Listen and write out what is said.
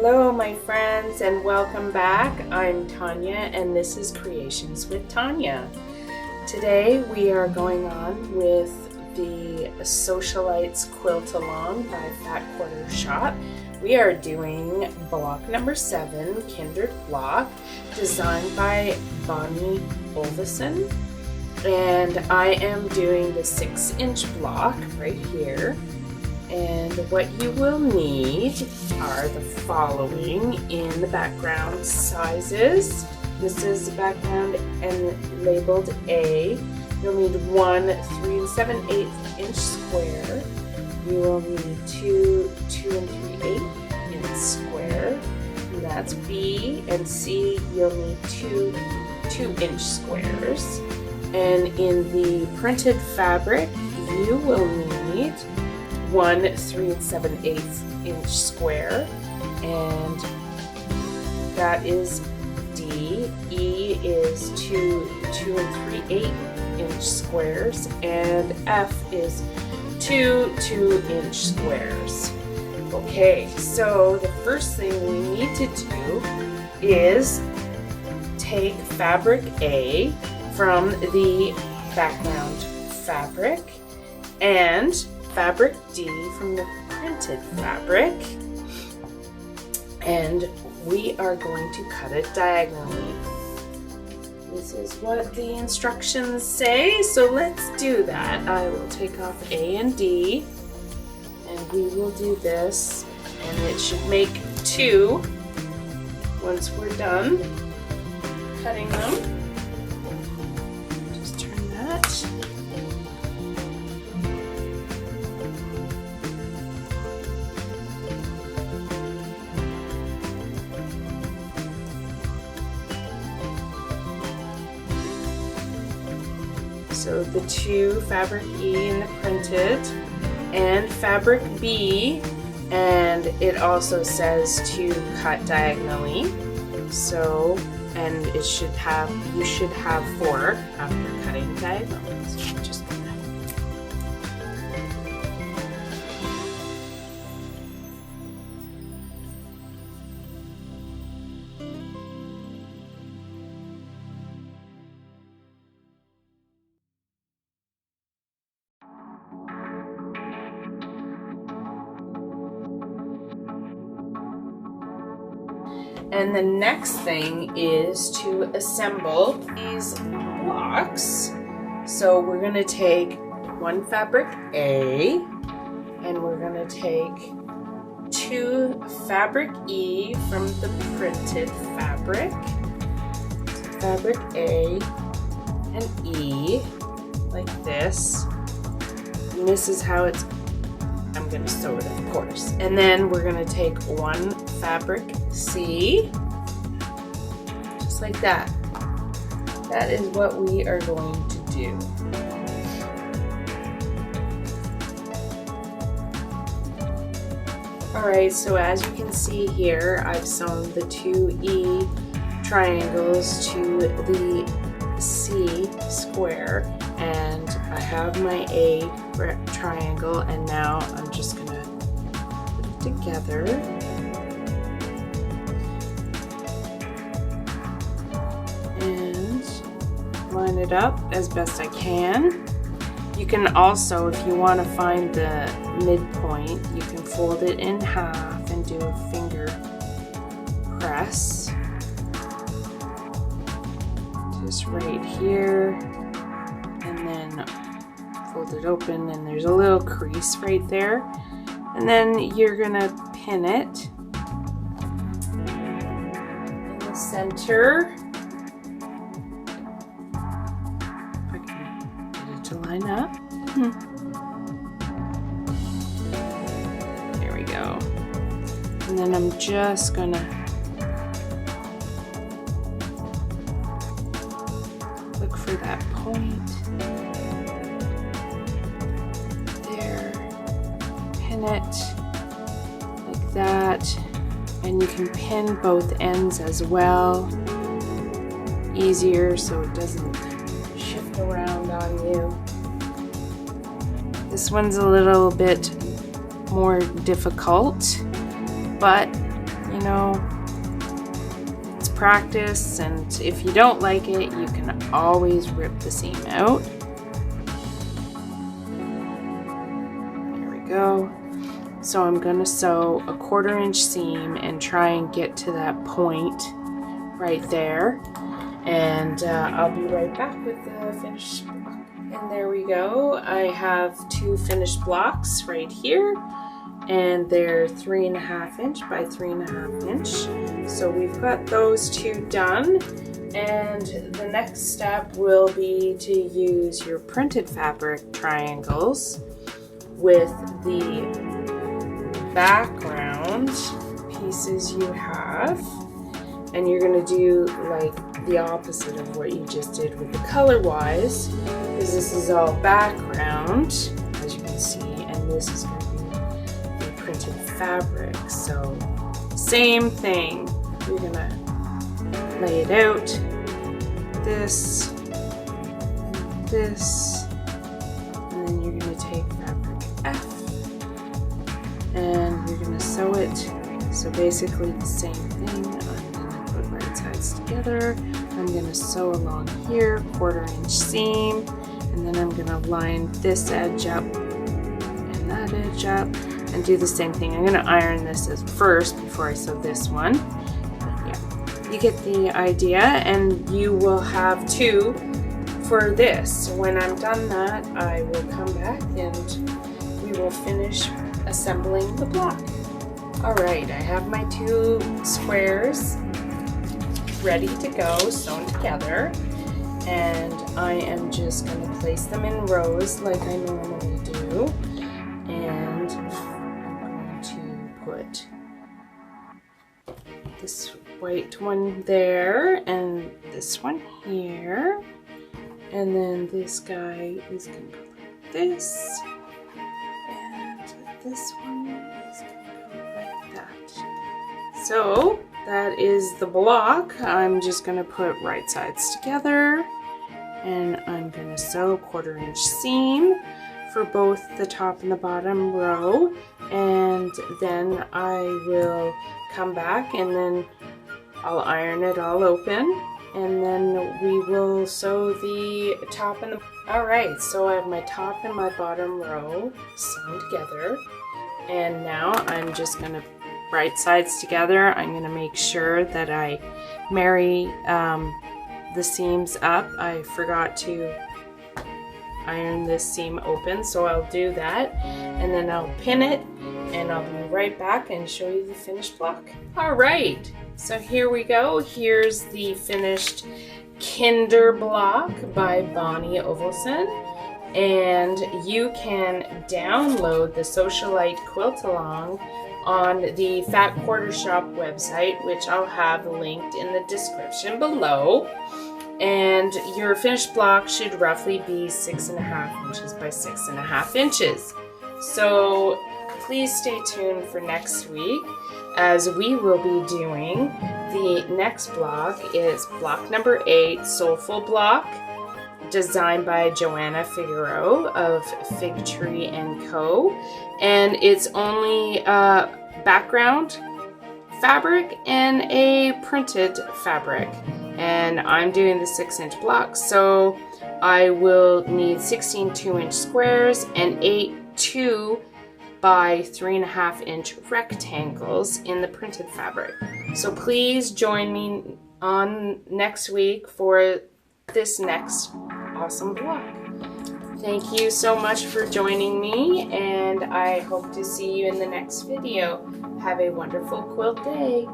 Hello my friends and welcome back. I'm Tanya and this is Creations with Tanya. Today we are going on with the Sewcialites Quilt Along by Fat Quarter Shop. We are doing block number 7, Kindred block, designed by Bonnie Olvison. And I am doing the 6-inch block right here. And what you will need are the following in the background sizes. This is the background and labeled A. You'll need one 3 7/8 inch square. You will need two 2 3/8 inch square. And that's B. And C, you'll need two 2-inch squares. And in the printed fabric, you will need one 3 7/8 inch square, and that is D. E is two 2 3/8 inch squares, and F is two 2-inch squares. Okay, so the first thing we need to do is take fabric A from the background fabric and fabric D from the printed fabric, and we are going to cut it diagonally. This is what the instructions say, so let's do that. I will take off A and D, and we will do this, and it should make 2 once we're done cutting them. Just turn that. So the 2 fabric E in the printed and fabric B, and it also says to cut diagonally. So, and you should have 4 after cutting diagonally. So I'm just gonna And the next thing is to assemble these blocks. So we're going to take one fabric A, and we're going to take 2 fabric E from the printed fabric. So fabric A and E, like this. And this is how I'm going to sew it, of course. And then we're going to take one fabric C, just like that. That is what we are going to do. Alright, so as you can see here, I've sewn the 2 E triangles to the C square, and I have my A triangle, and now I'm just gonna put it together. And line it up as best I can. You can also, if you want to find the midpoint, you can fold it in half and do a finger press. Just right here, and then fold it open, and there's a little crease right there. And then you're gonna pin it in the center. If I can get it to line up. There we go. And then I'm just gonna look for that point. There. Pin it like that. And you can pin both ends as well. Easier so it doesn't shift around on you. This one's a little bit more difficult, but you you know, it's practice, and if you don't like it, you can always rip the seam out. There we go. So I'm going to sew a 1/4 inch seam and try and get to that point right there. And I'll be right back with the finished block. And there we go. I have 2 finished blocks right here, and they're 3.5 inch by 3.5 inch. So we've got those 2 done. And the next step will be to use your printed fabric triangles with the background pieces you have, and you're going to do like the opposite of what you just did with the color wise, because this is all background, as you can see, and this is going to be the printed fabric. So same thing, you're going to lay it out, this, and then you're going to take fabric F and you're going to sew it. So basically the same thing. I'm going to put right sides together. I'm going to sew along here, 1/4 inch seam, and then I'm going to line this edge up and that edge up and do the same thing. I'm going to iron this as first before I sew this one. But yeah, you get the idea, and you will have 2 for this. When I'm done that, I will come back and we will finish assembling the block. Alright, I have my 2 squares ready to go, sewn together, and I am just going to place them in rows like I normally do, and I'm going to put this white one there and this one here, and then this guy is going to go like this, and this one is going to go like that. So that is the block. I'm just going to put right sides together, and I'm going to sew 1/4 inch seam for both the top and the bottom row, and then I will come back and then I'll iron it all open, and then we will sew the top and the... Alright, so I have my top and my bottom row sewn together, and now I'm just going to right sides together. I'm going to make sure that I marry the seams up. I forgot to iron this seam open, so I'll do that, and then I'll pin it, and I'll be right back and show you the finished block. Alright, so here we go. Here's the finished Kindred block by Bonnie Ovelson, and you can download the Sewcialite Quilt Along on the Fat Quarter Shop website, which I'll have linked in the description below. And your finished block should roughly be 6.5 inches by 6.5 inches. So please stay tuned for next week, as we will be doing the next block. Is block number 8, Soulful Block, designed by Joanna Figueroa of Fig Tree & Co. And it's only background fabric and a printed fabric. And I'm doing the 6-inch block, so I will need 16 2-inch squares and 8 2 by 3.5 inch rectangles in the printed fabric. So please join me on next week for this next awesome block. Thank you so much for joining me, and I hope to see you in the next video. Have a wonderful quilt day.